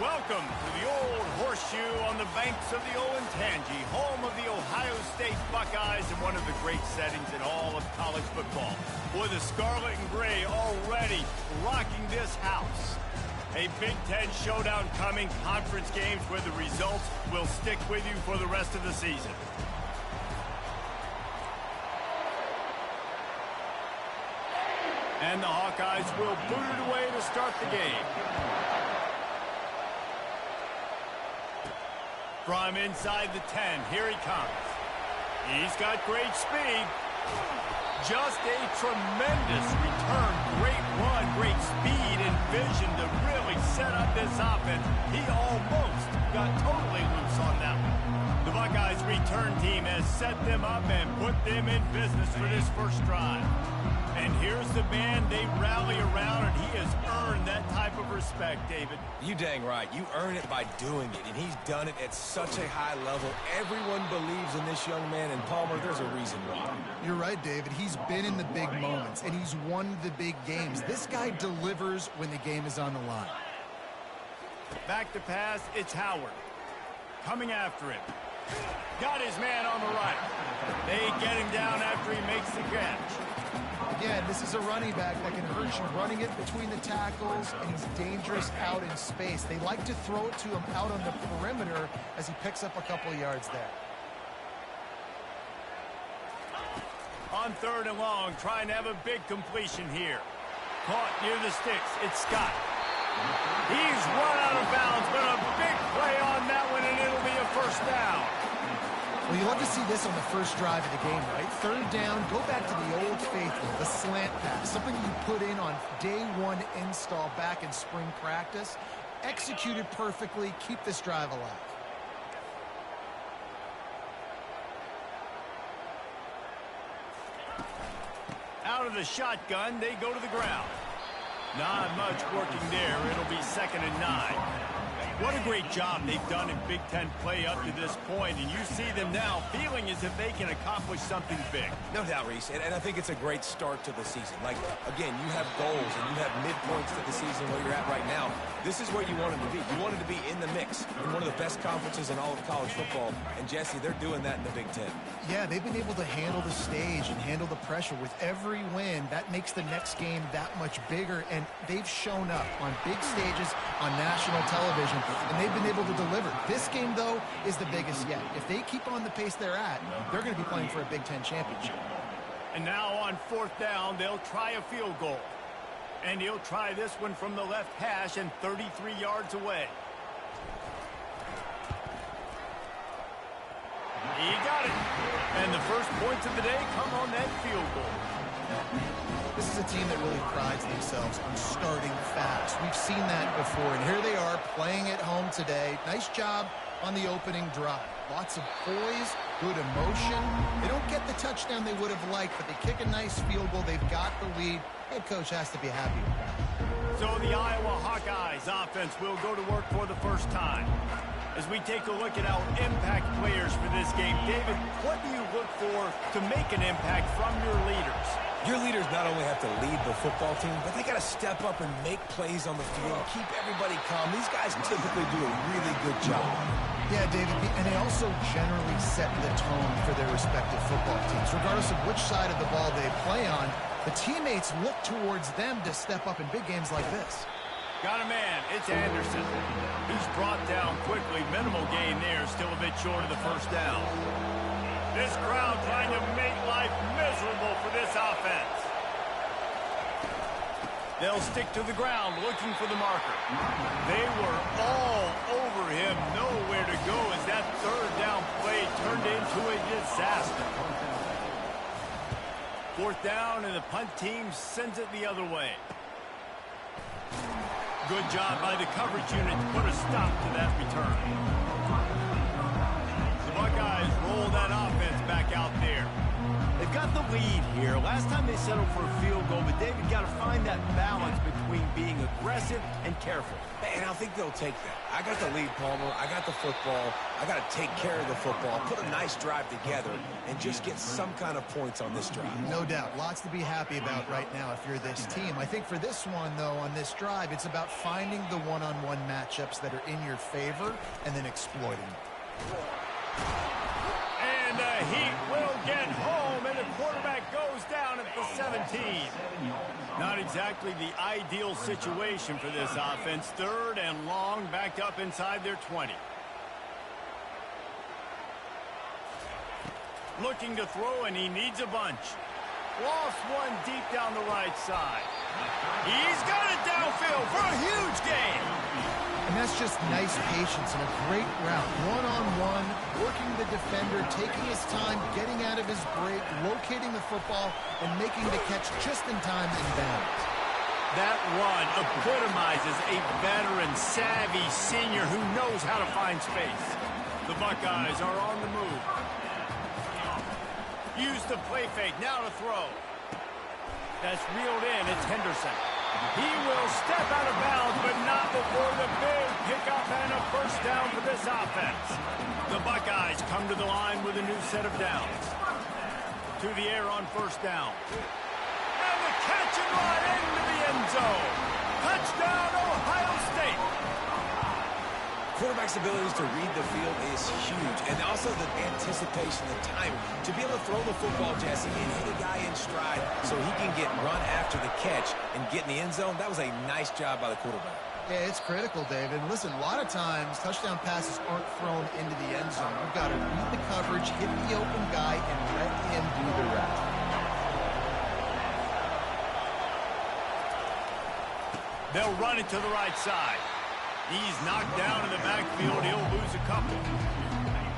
Welcome to the Old Horseshoe on the banks of the Olentangy, home of the Ohio State Buckeyes and one of the great settings in all of college football. Boy, the Scarlet and Gray already rocking this house. A Big Ten showdown coming, conference games where the results will stick with you for the rest of the season. And the Hawkeyes will boot it away to start the game. From inside the 10, here he comes. He's got great speed. Just a tremendous return. Great run, great speed and vision to really set up this offense. He almost got totally loose on that one. The Buckeyes return team has set them up and put them in business for this first drive. And here's the man they rally around, and he has earned that type of respect, David. You dang right. You earn it by doing it, and he's done it at such a high level. Everyone believes in this young man, and Palmer, there's a reason why. You're right, David. He's been in the big moments, and he's won the big games. This guy delivers when the game is on the line. Back to pass, it's Howard. Coming after him. Got his man on the right. They get him down after he makes the catch. Again, this is a running back that can hurt you running it between the tackles, and he's dangerous out in space. They like to throw it to him out on the perimeter as he picks up a couple of yards there. On 3rd and long, trying to have a big completion here. Caught near the sticks. It's Scott. He's run out of bounds, but a big play on that one, and it'll be a first down. Well, you love to see this on the first drive of the game, right? 3rd down, go back to the old faithful, the slant pass, something you put in on day one install back in spring practice. Executed perfectly, keep this drive alive. Out of the shotgun, they go to the ground. Not much working there. It'll be 2nd and 9. What a great job they've done in Big Ten play up to this point, and you see them now feeling as if they can accomplish something big. No doubt, Reese, and I think it's a great start to the season. Like, again, you have goals and you have midpoints to the season where you're at right now. This is where you want them to be. You want them to be in the mix in one of the best conferences in all of college football, and Jesse, they're doing that in the Big Ten. Yeah, they've been able to handle the stage and handle the pressure. With every win, that makes the next game that much bigger, and they've shown up on big stages on national television, and they've been able to deliver. This game, though, is the biggest yet. If they keep on the pace they're at, they're going to be playing for a Big Ten championship. And now on 4th down, they'll try a field goal. And he'll try this one from the left hash and 33 yards away. He got it. And the first points of the day come on that field goal. This is a team that really prides themselves on starting fast. We've seen that before, and here they are playing at home today. Nice job on the opening drive. Lots of poise, good emotion. They don't get the touchdown they would have liked, but they kick a nice field goal. They've got the lead. Head coach has to be happy with that. So the Iowa Hawkeyes offense will go to work for the first time. As we take a look at our impact players for this game, David, what do you look for to make an impact from your leaders? Your leaders not only have to lead the football team, but they got to step up and make plays on the field, keep everybody calm. These guys typically do a really good job. Yeah, David, and they also generally set the tone for their respective football teams. Regardless of which side of the ball they play on, the teammates look towards them to step up in big games like this. Got a man. It's Anderson. He's brought down quickly. Minimal gain there. Still a bit short of the first down. This crowd trying to make life miserable for this offense. They'll stick to the ground looking for the marker. They were all over him. Nowhere to go as that 3rd down play turned into a disaster. 4th down, and the punt team sends it the other way. Good job by the coverage unit to put a stop to that return. The Buckeyes roll that offense back out there. They've they've got the lead here. Last time they settled for a field goal, but David got to find that balance between being aggressive and careful. And I think they'll take that. I got the lead, Palmer. I got the football. I got to take care of the football, put a nice drive together, and just get some kind of points on this drive. No doubt. Lots to be happy about right now if you're this team. I think for this one, though, on this drive, it's about finding the one-on-one matchups that are in your favor and then exploiting them. And the Heat will get home, and the quarterback goes down at the 17. Not exactly the ideal situation for this offense. 3rd and long, backed up inside their 20. Looking to throw, and he needs a bunch. Lost one deep down the right side. He's got it downfield for a huge gain. And that's just nice patience and a great route. One-on-one, working the defender, taking his time, getting out of his break, locating the football, and making the catch just in time in bounds. That run epitomizes a veteran, savvy senior who knows how to find space. The Buckeyes are on the move. Use the play fake, now to throw. That's reeled in, it's Henderson. He will step out of bounds, but not before the big pickup and a first down for this offense. The Buckeyes come to the line with a new set of downs. To the air on first down. And the catch and run into the end zone. Touchdown, Ohio State. Quarterback's abilities to read the field is huge, and also the anticipation, the time to be able to throw the football, Jesse, and hit a guy in stride so he can get run after the catch and get in the end zone. That was a nice job by the quarterback. Yeah, it's critical, David. Listen, a lot of times touchdown passes aren't thrown into the end zone. You've got to read the coverage, hit the open guy, and let him do the rest. They'll run it to the right side. He's knocked down in the backfield. He'll lose a couple.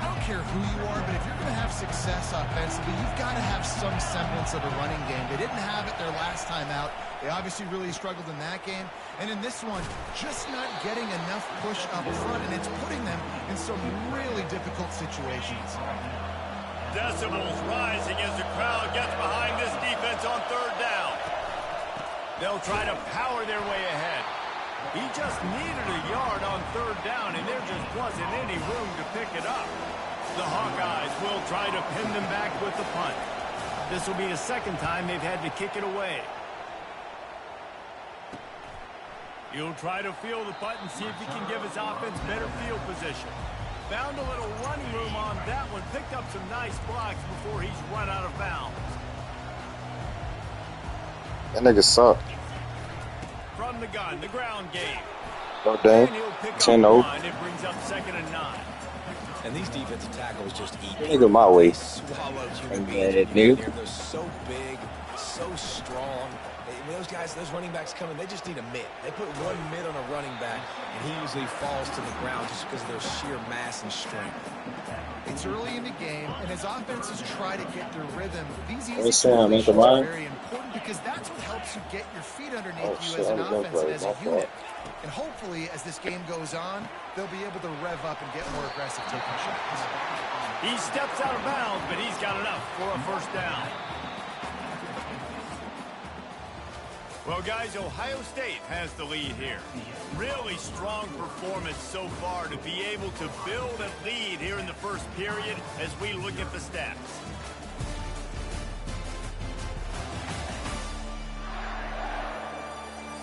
I don't care who you are, but if you're going to have success offensively, you've got to have some semblance of a running game. They didn't have it their last time out. They obviously really struggled in that game. And in this one, just not getting enough push up front, and it's putting them in some really difficult situations. Decibels rising as the crowd gets behind this defense on 3rd down. They'll try to power their way ahead. He just needed a yard on 3rd down, and there just wasn't any room to pick it up. The Hawkeyes will try to pin them back with the punt. This will be the 2nd time they've had to kick it away. He'll try to field the punt and see if he can give his offense better field position. Found a little running room on that one. Picked up some nice blocks before he's run out of bounds. That nigga suck. From the gun, the ground game. No dang. 10-0. It brings up 2nd and 9. And these defensive tackles just eat. Nigga my way. Swallowed human And beings. nigga. They're so big, so strong. When those guys, those running backs come in, they just need a mid. They put one mid on a running back, and he usually falls to the ground just because of their sheer mass and strength. It's early in the game, and as offenses try to get their rhythm, these easy Sam, completions are very important because that's what helps you get your feet underneath you as an offense and as a unit. And hopefully, as this game goes on, they'll be able to rev up and get more aggressive taking shots. He steps out of bounds, but he's got enough for a first down. Well, guys, Ohio State has the lead here. Really strong performance so far to be able to build a lead here in the first period as we look at the stats.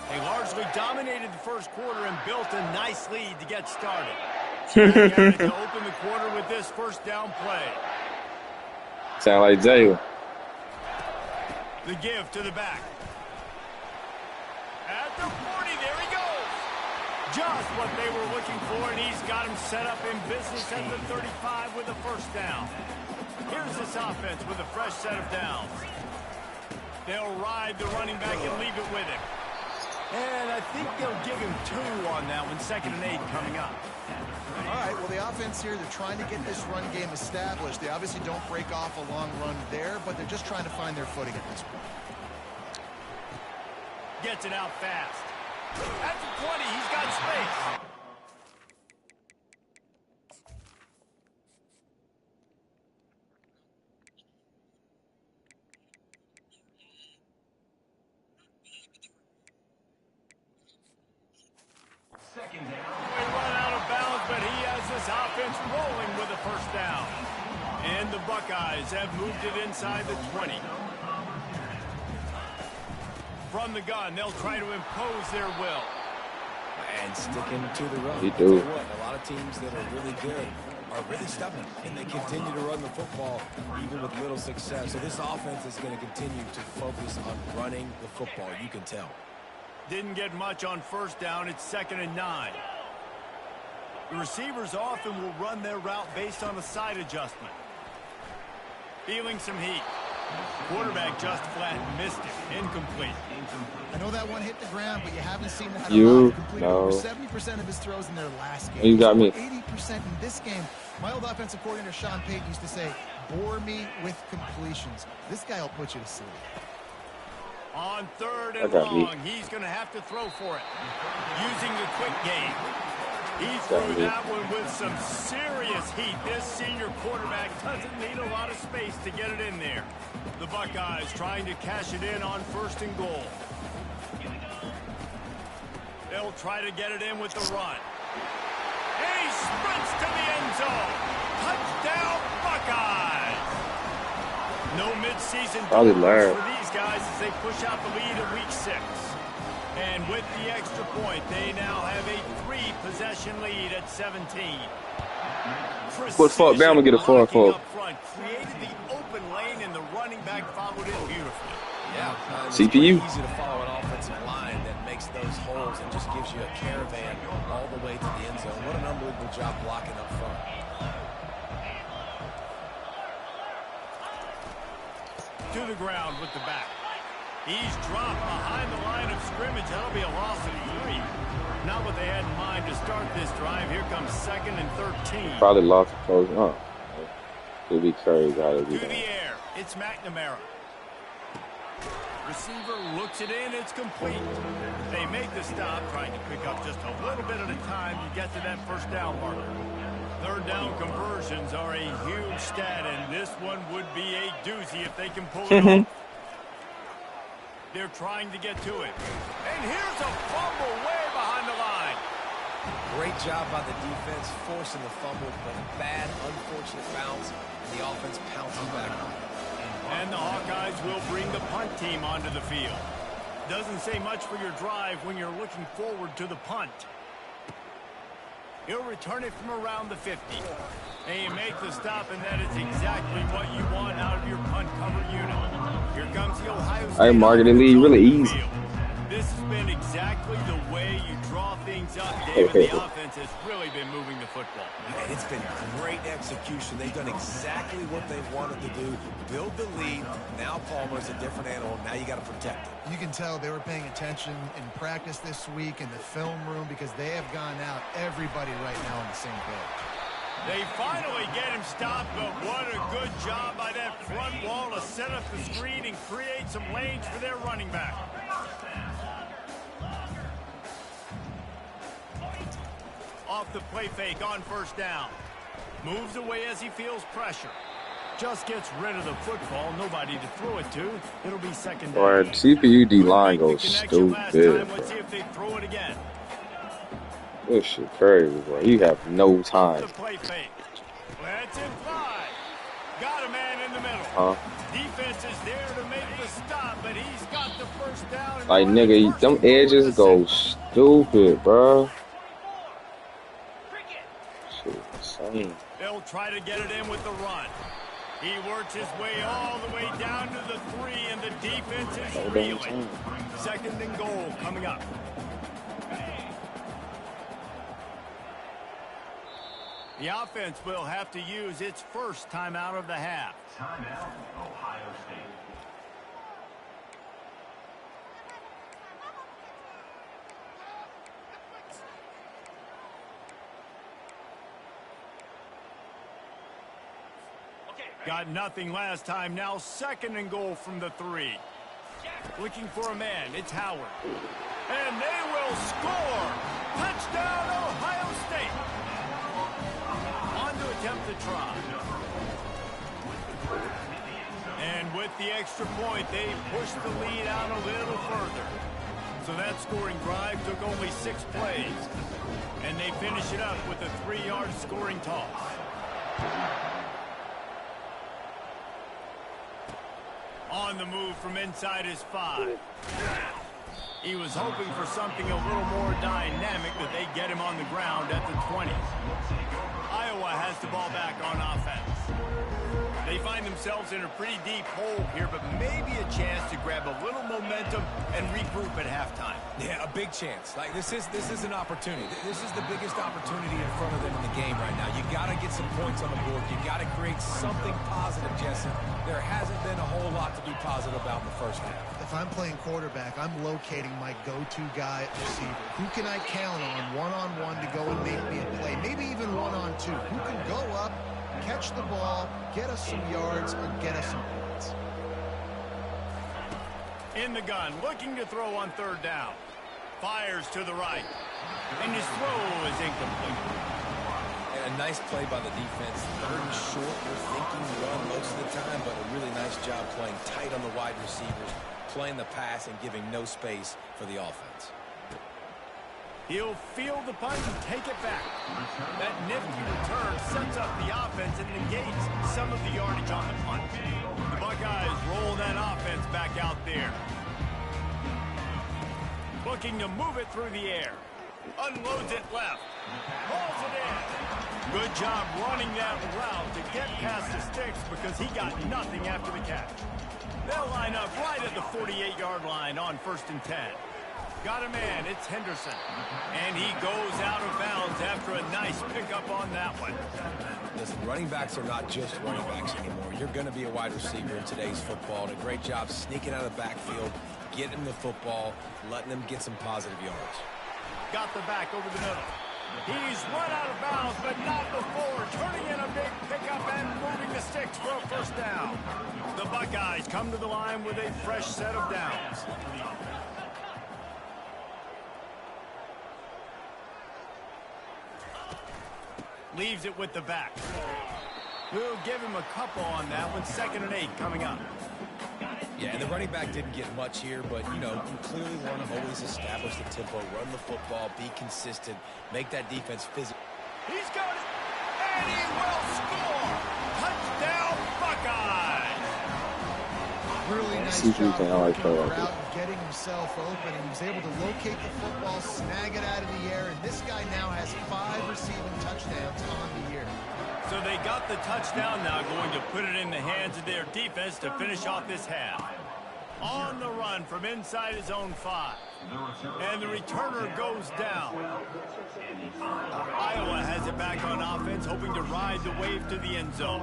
They largely dominated the first quarter and built a nice lead to get started. Back at it to open the quarter with this first down play. Sound like Jalen. The give to the back. At the 40, there he goes. Just what they were looking for, and he's got him set up in business at the 35 with a first down. Here's this offense with a fresh set of downs. They'll ride the running back and leave it with him. And I think they'll give him 2 on that one, 2nd and 8 coming up. All right, well, the offense here, they're trying to get this run game established. They obviously don't break off a long run there, but they're just trying to find their footing at this point. Gets it out fast. At the 20, he's got space. gets rolling with a first down. And the Buckeyes have moved it inside the 20. From the gun, they'll try to impose their will. And sticking to the run. He do. What, a lot of teams that are really good are really stubborn, and they continue to run the football even with little success. So this offense is going to continue to focus on running the football. You can tell. Didn't get much on first down. It's 2nd and 9. The receivers often will run their route based on a side adjustment. Feeling some heat. Quarterback just flat missed it. Incomplete. I know that one hit the ground, but you haven't seen that You complete know. over 70% of his throws in their last game. You got me. 80% in this game. My old offensive coordinator, Sean Payton, used to say, bore me with completions. This guy will put you to sleep. On 3rd and got me. long, he's going to have to throw for it. Using the quick game. He threw that one with some serious heat. This senior quarterback doesn't need a lot of space to get it in there. The Buckeyes trying to cash it in on 1st and goal. They'll try to get it in with the run. And he sprints to the end zone. Touchdown, Buckeyes! No midseason Probably dollars learn. for these guys as they push out the lead in week 6. And with the extra point, they now have a 3-possession lead at 17. Put fuck down and get a phone call. Up front, created the open lane, and the running back followed it beautifully. Yeah, CPU. It's easy to follow an offensive line that makes those holes and just gives you a caravan all the way to the end zone. What an unbelievable job blocking up front. To the ground with the back. He's dropped behind the line of scrimmage. That'll be a loss of 3. Not what they had in mind to start this drive. Here comes 2nd and 13. Probably lost the close. Oh. It'd be crazy how they do To the that. air. It's McNamara. Receiver looks it in. It's complete. They make the stop, trying to pick up just a little bit at a time to get to that first down marker. 3rd down conversions are a huge stat, and this one would be a doozy if they can pull it off. They're trying to get to it. And here's a fumble way behind the line. Great job by the defense forcing the fumble, but a bad, unfortunate bounce, and the offense pouncing back on it. And the Hawkeyes will bring the punt team onto the field. Doesn't say much for your drive when you're looking forward to the punt. He'll return it from around the 50. And you make the stop, and that is exactly what you want out of your punt cover unit. Here comes the Ohio State. Hey, Marketing League, really easy. This has been exactly the way you draw things up, David. The offense has really been moving the football. And it's been great execution. They've done exactly what they've wanted to do. Build the lead. Now Palmer's a different animal. Now you got to protect it. You can tell they were paying attention in practice this week in the film room because they have gone out everybody right now on the same page. They finally get him stopped, but what a good job by that front wall to set up the screen and create some lanes for their running back. Off the play fake on first down. Moves away as he feels pressure. Just gets rid of the football. Nobody to throw it to. It'll be 2nd down. Or CPU D line goes stupid. Let's see if they throw it again. This shit crazy, bro. You have no time. The play fake. Let's it fly. Got a man in the middle. Huh? Defense is there to make the stop, but he's got the first down. Like, nigga, them edges go stupid, bro. Shit, insane. They'll try to get it in with the run. He works his way all the way down to the 3, and the defense is reeling. 2nd and goal coming up. The offense will have to use its first timeout of the half. Timeout, Ohio State. Got nothing last time. Now 2nd and goal from the 3. Looking for a man. It's Howard. And they will score. Touchdown, Ohio State. On to attempt the try. And with the extra point, they push the lead out a little further. So So that scoring drive took only 6 plays. And they finish it up with a 3-yard scoring toss. On the move from inside his 5. He was hoping for something a little more dynamic, but they get him on the ground at the 20. Iowa has the ball back on offense. They find themselves in a pretty deep hole here, but maybe a chance to grab a little momentum and regroup at halftime. Yeah, a big chance. Like this is an opportunity. This is the biggest opportunity in front of them in the game right now. You got to get some points on the board. You got to create something positive, Jesse. There hasn't been a whole lot to be positive about in the first half. If I'm playing quarterback, I'm locating my go-to guy at receiver. Who can I count on one-on-one to go and make me a play? Maybe even one-on-two. Who can go up, catch the ball, get us some yards, and get us some points? In the gun, looking to throw on 3rd down. Fires to the right. And his throw is incomplete. And a nice play by the defense. 3rd and short, you're thinking run most of the time, but a really nice job playing tight on the wide receivers, playing the pass and giving no space for the offense. He'll field the punt and take it back. That nifty return sets up the offense and negates some of the yardage on the punt. The Buckeyes roll that offense back out there. Looking to move it through the air. Unloads it left. Pulls it in. Good job running that route to get past the sticks because he got nothing after the catch. They'll line up right at the 48-yard line on 1st and 10. Got a man, it's Henderson. And he goes out of bounds after a nice pickup on that one. Listen, running backs are not just running backs anymore. You're going to be a wide receiver in today's football. And a great job sneaking out of the backfield, getting them the football, letting them get some positive yards. Got the back over the middle. He's run out of bounds, but not before. Turning in a big pickup and moving the sticks for a 1st down. The Buckeyes come to the line with a fresh set of downs. Leaves it with the back. We'll give him a couple on that one. 2nd and 8 coming up. Yeah, and the running back didn't get much here, but, you know, you clearly want to always establish the tempo, run the football, be consistent, make that defense physical. He's got it, and he will score! Touchdown, Buckeyes! Really nice CP job can always working play the like route and getting himself open. He was able to locate the football, snag it out of the air, and this guy now has 5 receiving touchdowns on the year. So they got the touchdown now, going to put it in the hands of their defense to finish off this half. On the run from inside his own 5. And the returner goes down. Iowa has it back on offense, hoping to ride the wave to the end zone.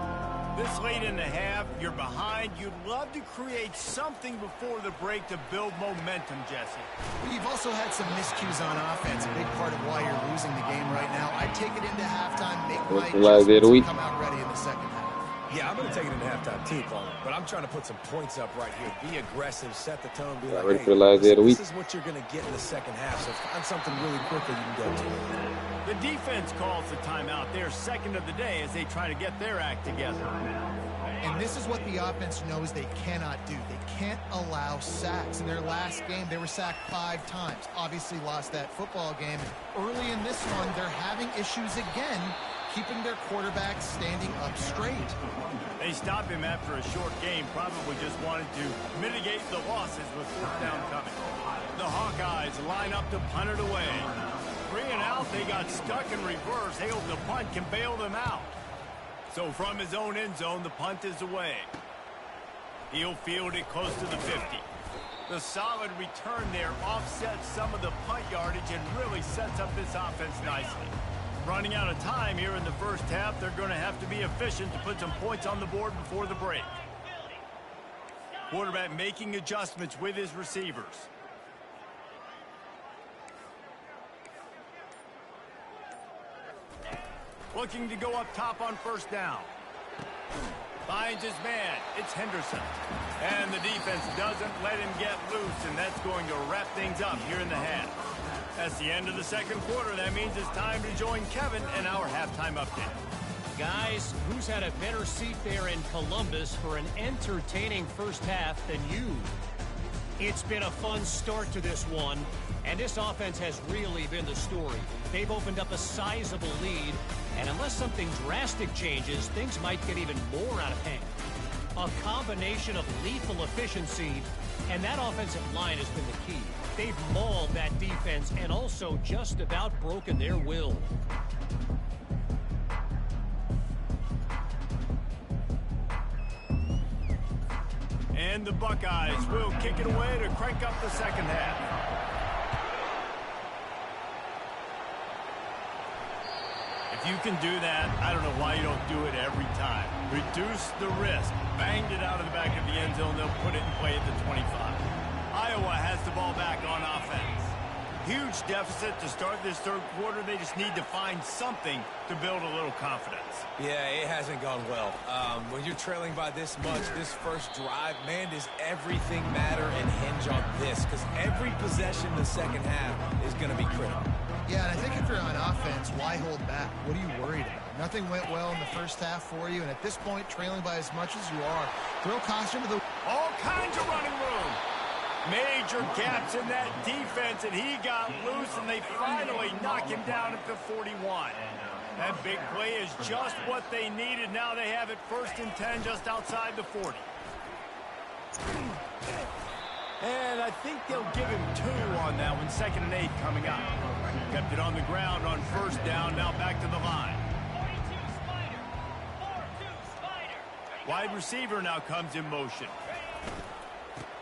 This late in the half, you're behind. You'd love to create something before the break to build momentum, Jesse. You've also had some miscues on offense, a big part of why you're losing the game right now. I take it into halftime, make my adjustments, and come out ready in the 2nd half. Yeah, I'm going to take it into halftime too, Paul. But I'm trying to put some points up right here. Be aggressive, set the tone, be like, Ready hey, for the last day of the week. this is what you're going to get in the 2nd half, so find something really quickly you can go to. The defense calls the timeout. Their 2nd of the day as they try to get their act together. And this is what the offense knows they cannot do. They can't allow sacks. In their last game, they were sacked 5 times. Obviously lost that football game. Early in this one, they're having issues again, keeping their quarterback standing up straight. They stopped him after a short game, probably just wanted to mitigate the losses with 4th down coming. The Hawkeyes line up to punt it away. 3 and out, they got stuck in reverse. They hope the punt can bail them out. So from his own end zone, the punt is away. He'll field it close to the 50. The solid return there offsets some of the punt yardage and really sets up this offense nicely. Running out of time here in the 1st half, they're going to have to be efficient to put some points on the board before the break. Quarterback making adjustments with his receivers. Looking to go up top on 1st down. Finds his man. It's Henderson. And the defense doesn't let him get loose, and that's going to wrap things up here in the half. That's the end of the 2nd quarter. That means it's time to join Kevin and our halftime update. Guys, who's had a better seat there in Columbus for an entertaining 1st half than you? It's been a fun start to this one, and this offense has really been the story. They've opened up a sizable lead, and unless something drastic changes, things might get even more out of hand. A combination of lethal efficiency, and that offensive line has been the key. They've mauled that defense and also just about broken their will. And the Buckeyes will kick it away to crank up the second half. If you can do that, I don't know why you don't do it every time. Reduce the risk. Banged it out of the back of the end zone. They'll put it in play at the 25. Iowa has the ball back on offense. Huge deficit to start this third quarter. They just need to find something to build a little confidence. Yeah, it hasn't gone well. When you're trailing by this much, this first drive, man, does everything matter and hinge on this? Because every possession in the second half is going to be critical. Yeah, and I think if you're on offense, why hold back? What are you worried about? Nothing went well in the first half for you, and at this point, trailing by as much as you are, throw caution to the... All kinds of running room. Major gaps in that defense, and he got loose, and they finally knock him down at the 41. That big play is just what they needed. Now they have it 1st and 10 just outside the 40. And I think they'll give him 2 on that one. 2nd and 8 coming up. Kept it on the ground on 1st down. Now back to the line. Wide receiver now comes in motion.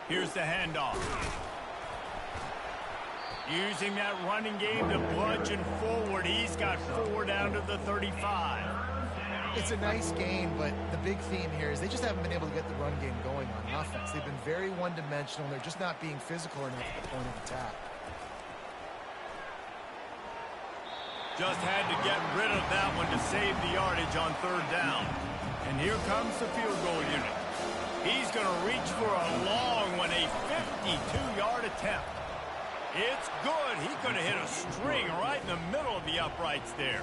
Here's the handoff. Using that running game to bludgeon forward. He's got 4 down to the 35. It's a nice game, but the big theme here is they just haven't been able to get the run game going on offense. They've been very one-dimensional, and they're just not being physical enough at the point of attack. Just had to get rid of that one to save the yardage on 3rd down. And here comes the field goal unit. He's going to reach for a long one, a 52-yard attempt. It's good. He could have hit a string right in the middle of the uprights there.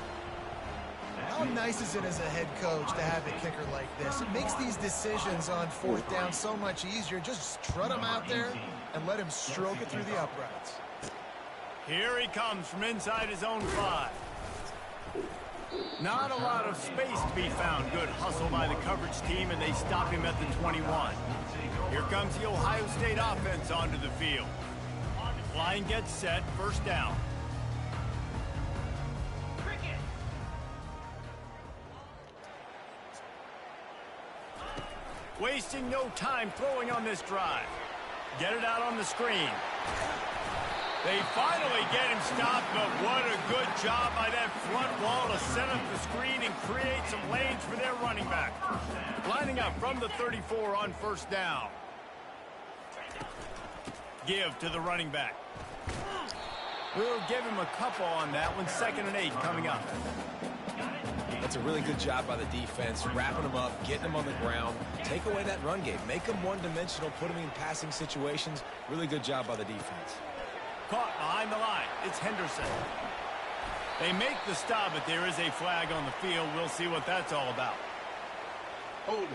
How nice is it as a head coach to have a kicker like this? It makes these decisions on 4th down so much easier. Just strut him out there and let him stroke it through the uprights. Here he comes from inside his own 5. Not a lot of space to be found. Good hustle by the coverage team, and they stop him at the 21. Here comes the Ohio State offense onto the field. Line gets set, 1st down. Wasting no time throwing on this drive. Get it out on the screen. They finally get him stopped, but what a good job by that front wall to set up the screen and create some lanes for their running back. Lining up from the 34 on 1st down. Give to the running back. We'll give him a couple on that one. 2nd and 8 coming up. That's a really good job by the defense, wrapping them up, getting them on the ground. Take away that run game. Make them one-dimensional, put them in passing situations. Really good job by the defense. Caught behind the line. It's Henderson. They make the stop, but there is a flag on the field. We'll see what that's all about. Hold it.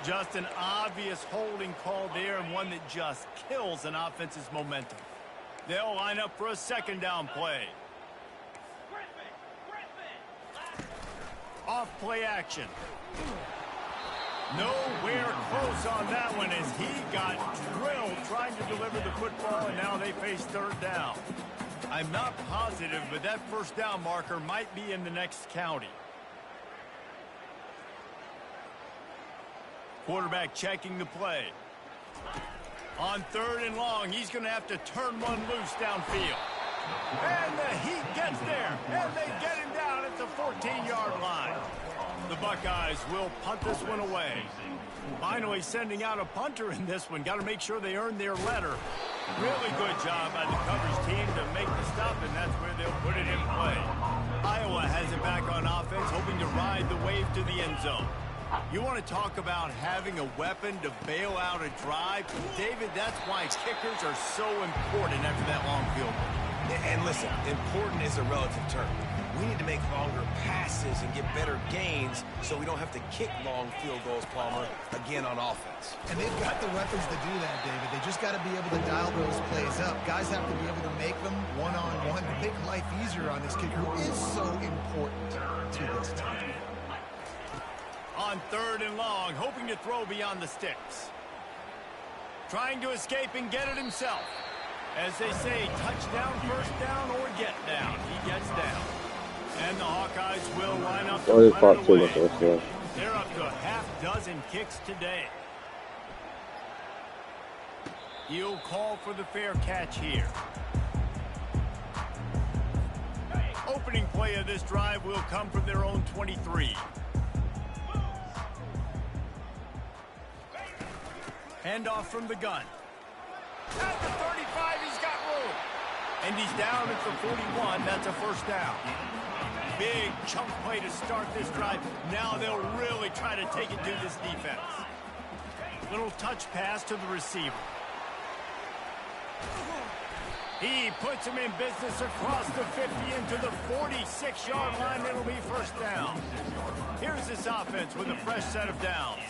Just an obvious holding call there, and one that just kills an offense's momentum. They'll line up for a 2nd down play. Off play action. Nowhere close on that one as he got drilled trying to deliver the football, and now they face 3rd down. I'm not positive, but that 1st down marker might be in the next county. Quarterback checking the play. On 3rd and long, he's going to have to turn one loose downfield. And the Heat gets there, and they get him down at the 14-yard line. The Buckeyes will punt this one away. Finally sending out a punter in this one. Got to make sure they earn their letter. Really good job by the coverage team to make the stop, and that's where they'll put it in play. Iowa has it back on offense, hoping to ride the wave to the end zone. You want to talk about having a weapon to bail out a drive? David, that's why kickers are so important after that long field goal. And listen, important is a relative term. we need to make longer passes and get better gains so we don't have to kick long field goals, Palmer, again on offense. And they've got the weapons to do that, David. They just got to be able to dial those plays up. Guys have to be able to make them one-on-one to make life easier on this kicker who is so important to this team. On 3rd and long, hoping to throw beyond the sticks. Trying to escape and get it himself. As they say, touchdown, first down, or get down. He gets down. And the Hawkeyes will line up to run it away. They're up to a half-dozen kicks today. He'll call for the fair catch here. Opening play of this drive will come from their own 23. Handoff from the gun. At the 35, he's got room. And he's down at the 41. That's a first down. Big chunk play to start this drive. Now they'll really try to take it to this defense. Little touch pass to the receiver. He puts him in business across the 50 into the 46-yard line. It'll be first down. Here's this offense with a fresh set of downs.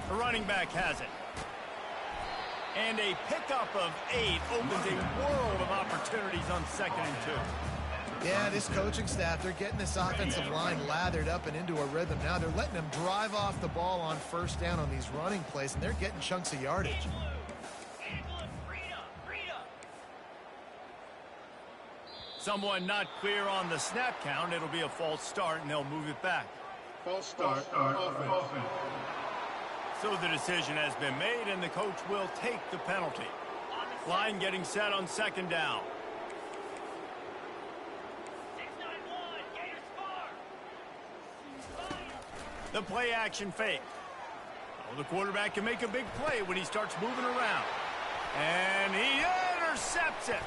The running back has it. And a pickup of 8 opens a world of opportunities on 2nd and 2. Yeah, this coaching staff, they're getting this offensive line lathered up and into a rhythm. Now they're letting them drive off the ball on first down on these running plays, and they're getting chunks of yardage. Someone not clear on the snap count. It'll be a false start, and they'll move it back. False start. Offense. So the decision has been made, and the coach will take the penalty. Line getting set on 2nd down. The play action fake. Oh, the quarterback can make a big play when he starts moving around. And he intercepts it.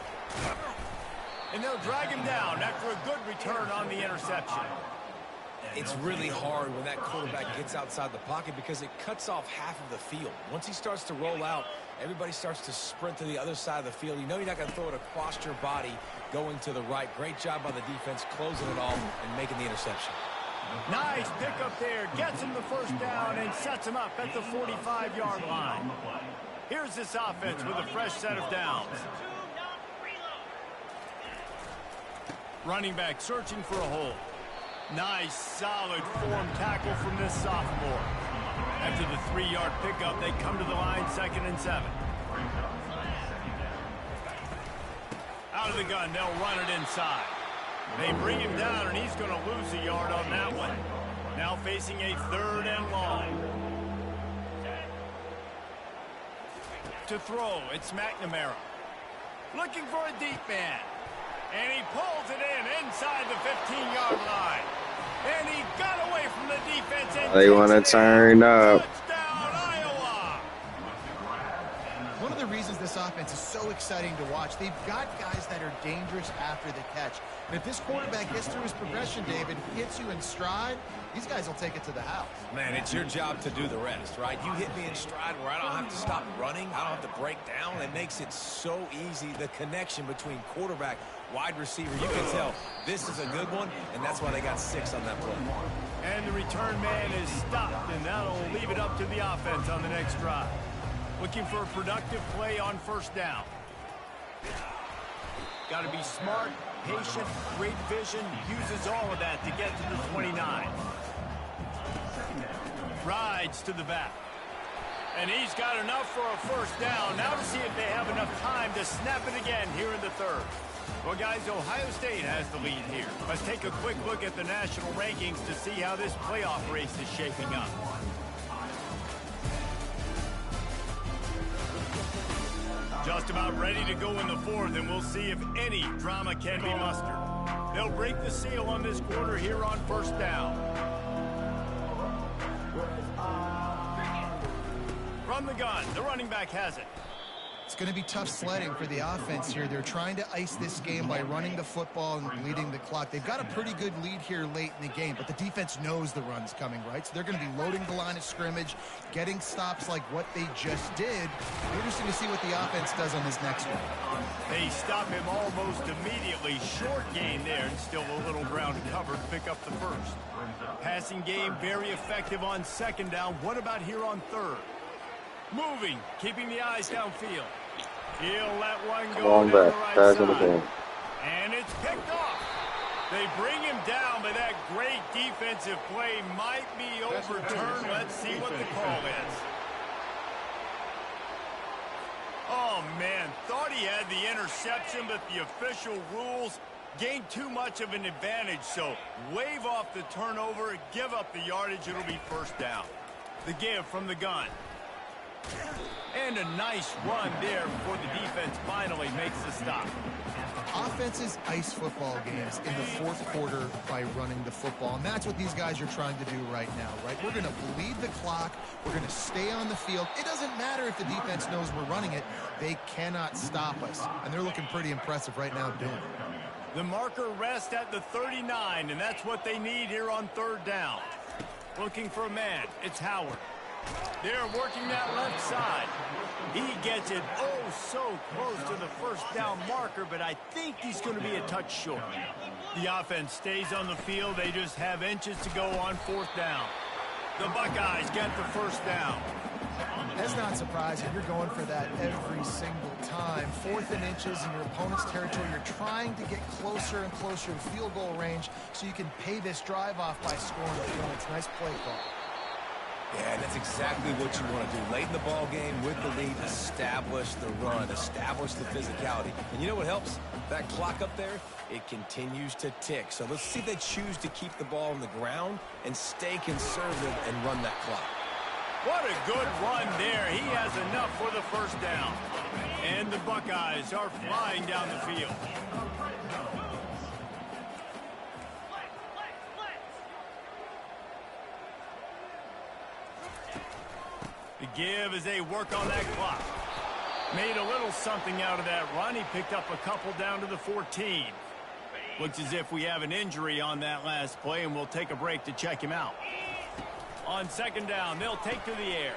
And they'll drag him down after a good return on the interception. It's really hard when that quarterback gets outside the pocket because it cuts off half of the field. Once he starts to roll out, everybody starts to sprint to the other side of the field. You know you're not going to throw it across your body going to the right. Great job by the defense closing it off and making the interception. Nice pickup there. Gets him the first down and sets him up at the 45-yard line. Here's this offense with a fresh set of downs. Running back searching for a hole. Nice, solid form tackle from this sophomore. After the 3-yard pickup, they come to the line 2nd and 7. Out of the gun, they'll run it inside. They bring him down, and he's going to lose a yard on that one. Now facing a 3rd and long. To throw, it's McNamara. Looking for a deep man. And he pulls it in inside the 15-yard line. And he got away from the defense. And they want to turn up. Touchdown, Iowa. One of the reasons this offense is so exciting to watch, they've got guys that are dangerous after the catch. And if this quarterback gets through his progression, David, hits you in stride, these guys will take it to the house. Man, it's your job to do the rest, right? You hit me in stride where I don't have to stop running. I don't have to break down. It makes it so easy, the connection between quarterback, wide receiver. You can tell this is a good one, and that's why they got 6 on that play. And the return man is stopped, and that'll leave it up to the offense on the next drive. Looking for a productive play on first down. Got to be smart, patient, great vision, uses all of that to get to the 29. Rides to the back. And he's got enough for a first down. Now to see if they have enough time to snap it again here in the 3rd. Well, guys, Ohio State has the lead here. Let's take a quick look at the national rankings to see how this playoff race is shaping up. Just about ready to go in the 4th, and we'll see if any drama can be mustered. They'll break the seal on this quarter here on first down. From the gun, the running back has it. It's going to be tough sledding for the offense here. They're trying to ice this game by running the football and bleeding the clock. They've got a pretty good lead here late in the game, but the defense knows the run's coming, right? So they're going to be loading the line of scrimmage, getting stops like what they just did. Interesting to see what the offense does on this next one. They stop him almost immediately. Short gain there, and still a little ground to cover to pick up the first. Passing game very effective on second down. What about here on third? Moving, keeping the eyes downfield. He'll let one go Come on down the back. right Pass on the side. game. And it's picked off. They bring him down, but that great defensive play might be overturned. Let's see what the call is. Oh, man, thought he had the interception, but the official rules gained too much of an advantage, so wave off the turnover, give up the yardage, it'll be first down. The give from the gun. And a nice run there before the defense finally makes the stop. Offenses ice football games in the fourth quarter by running the football, and that's what these guys are trying to do right now, right? We're going to bleed the clock. We're going to stay on the field. It doesn't matter if the defense knows we're running it. They cannot stop us, and they're looking pretty impressive right now doing it. The marker rests at the 39, and that's what they need here on third down. Looking for a man. It's Howard. They're working that left side. He gets it so close to the first down marker, but I think he's going to be a touch short. The offense stays on the field. They just have inches to go on fourth down. The Buckeyes get the first down. That's not surprising. You're going for that every single time. 4th and inches in your opponent's territory. You're trying to get closer and closer to field goal range so you can pay this drive off by scoring points. Nice play call. Yeah, that's exactly what you want to do. Late in the ball game with the lead, establish the run, establish the physicality. And you know what helps? That clock up there, it continues to tick. So let's see if they choose to keep the ball on the ground and stay conservative and run that clock. What a good run there. He has enough for the first down. And the Buckeyes are flying down the field. The give as they work on that clock. Made a little something out of that run. He picked up a couple down to the 14. Looks as if we have an injury on that last play, and we'll take a break to check him out. On second down, they'll take to the air.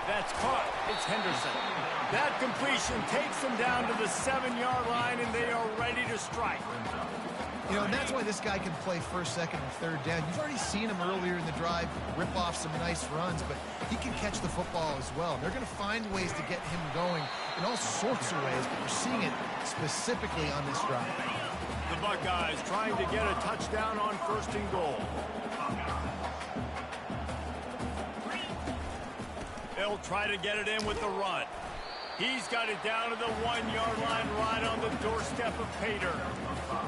That's caught. It's Henderson. That completion takes them down to the 7-yard line, and they are ready to strike. You know, and that's why this guy can play first, second, and third down. You've already seen him earlier in the drive rip off some nice runs, but he can catch the football as well. They're going to find ways to get him going in all sorts of ways, but we're seeing it specifically on this drive. The Buckeyes trying to get a touchdown on first and goal. They'll try to get it in with the run. He's got it down to the 1-yard line right on the doorstep of Pater.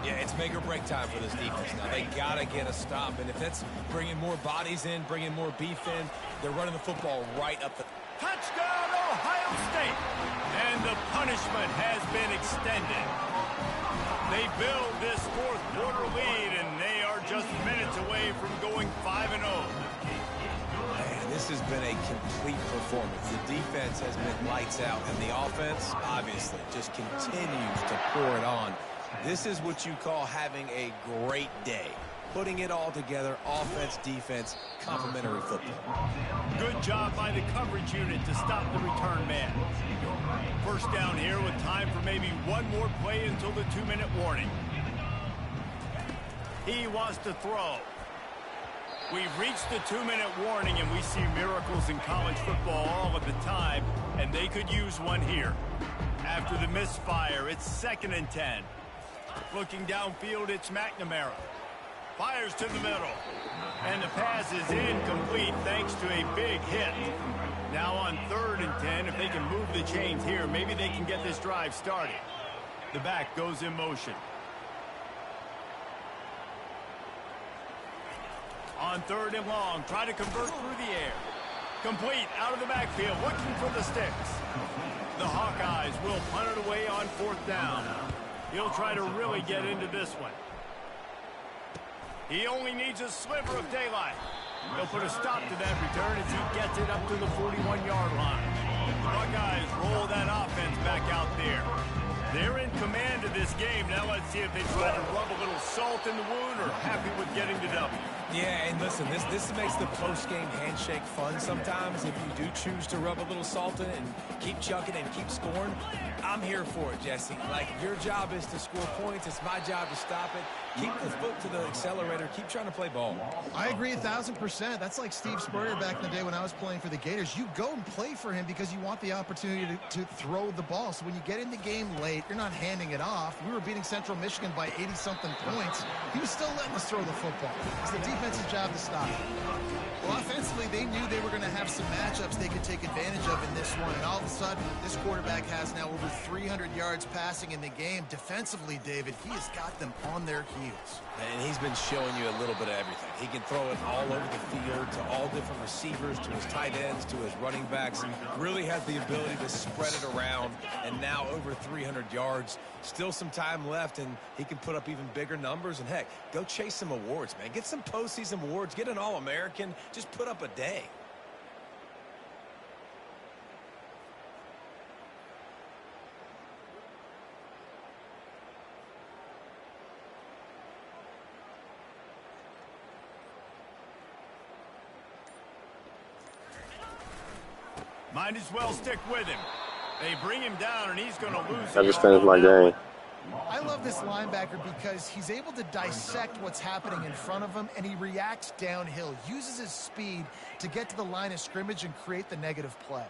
Yeah, it's make or break time for this defense now. They got to get a stop, and if that's bringing more bodies in, bringing more beef in, they're running the football right up the... Touchdown, Ohio State! And the punishment has been extended. They build this fourth quarter lead, and they are just minutes away from going 5-0. Man, this has been a complete performance. The defense has been lights out, and the offense, obviously, just continues to pour it on. This is what you call having a great day. Putting it all together, offense, defense, complementary football. Good job by the coverage unit to stop the return man. First down here with time for maybe one more play until the 2-minute warning. He wants to throw. We've reached the 2-minute warning, and we see miracles in college football all of the time, and they could use one here. After the misfire, it's 2nd and 10. Looking downfield, it's McNamara. Fires to the middle. And the pass is incomplete thanks to a big hit. Now on 3rd and 10, if they can move the chains here, maybe they can get this drive started. The back goes in motion. On 3rd and long, try to convert through the air. Complete out of the backfield, looking for the sticks. The Hawkeyes will punt it away on 4th down. He'll try to really get into this one. He only needs a sliver of daylight. He'll put a stop to that return as he gets it up to the 41-yard line. The Buckeyes roll that offense back out there. They're in command of this game. Now let's see if they try to rub a little salt in the wound or happy with getting the W. Yeah, and listen, this makes the post-game handshake fun sometimes. If you do choose to rub a little salt in it and keep chucking and keep scoring, I'm here for it, Jesse. Like, your job is to score points. It's my job to stop it. Keep the foot to the accelerator. Keep trying to play ball. I agree 1,000%. That's like Steve Spurrier back in the day when I was playing for the Gators. You go and play for him because you want the opportunity to throw the ball. So when you get in the game late, you're not handing it off. We were beating Central Michigan by 80-something points. He was still letting us throw the football. It's the defense's job to stop it. Well, offensively, they knew they were going to have some matchups they could take advantage of in this one. And all of a sudden, this quarterback has now over 300 yards passing in the game. Defensively, David, he has got them on their heels. And he's been showing you a little bit of everything. He can throw it all over the field to all different receivers, to his tight ends, to his running backs. Really has the ability to spread it around. And now over 300 yards. Still some time left, and he can put up even bigger numbers. And, heck, go chase some awards, man. Get some postseason awards. Get an All-American. Just put up a day. Might as well stick with him. They bring him down, and he's going to lose. I just finished my game. I love this linebacker because he's able to dissect what's happening in front of him, and he reacts downhill, uses his speed to get to the line of scrimmage and create the negative play.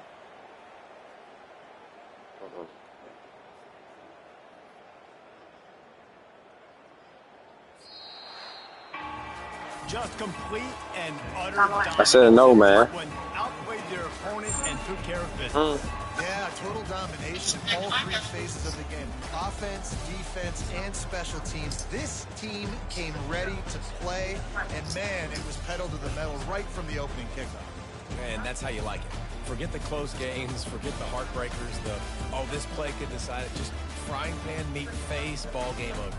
Just complete and utter dominance. I said no, man. Outplayed their opponent and took care of business. Yeah, total domination in all three phases of the game. Offense, defense, and special teams. This team came ready to play, and, man, it was pedal to the metal right from the opening kickoff. And that's how you like it. Forget the close games. Forget the heartbreakers. This play could decide it. Just frying pan, meat face, ball game over.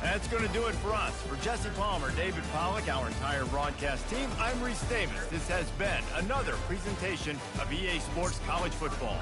That's going to do it for us. For Jesse Palmer, David Pollack, our entire broadcast team, I'm Reese Davis. This has been another presentation of EA Sports College Football.